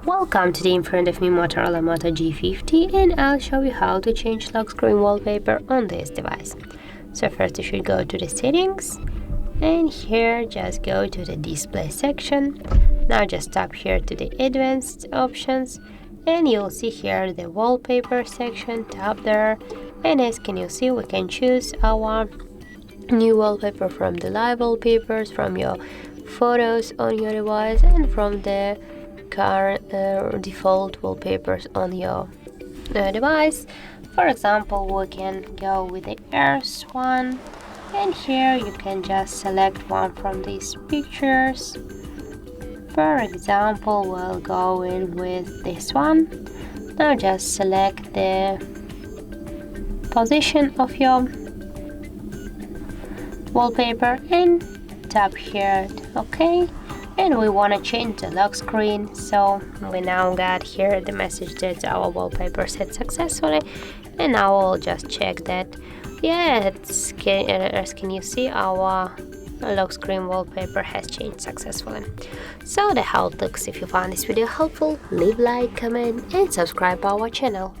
Welcome to the in front of me Motorola Moto G50, and I'll show you how to change lock screen wallpaper on this device. So first you should go to the settings, and here just go to the display section. Now just tap here to the advanced options, and you'll see here the wallpaper section. Tap there, and as can you see, we can choose our new wallpaper from the live wallpapers, from your photos on your device, and from the current default wallpapers on your device. For example, we can go with the Earth one, and here you can just select one from these pictures. For example, we'll go in with this one. Now just select the position of your wallpaper and tap here to OK. And we want to change the lock screen, so we now got here the message that our wallpaper set successfully. And now we'll just check that, yeah, as can you see, our lock screen wallpaper has changed successfully. So that's how it looks. If you found this video helpful, leave like, comment and subscribe our channel.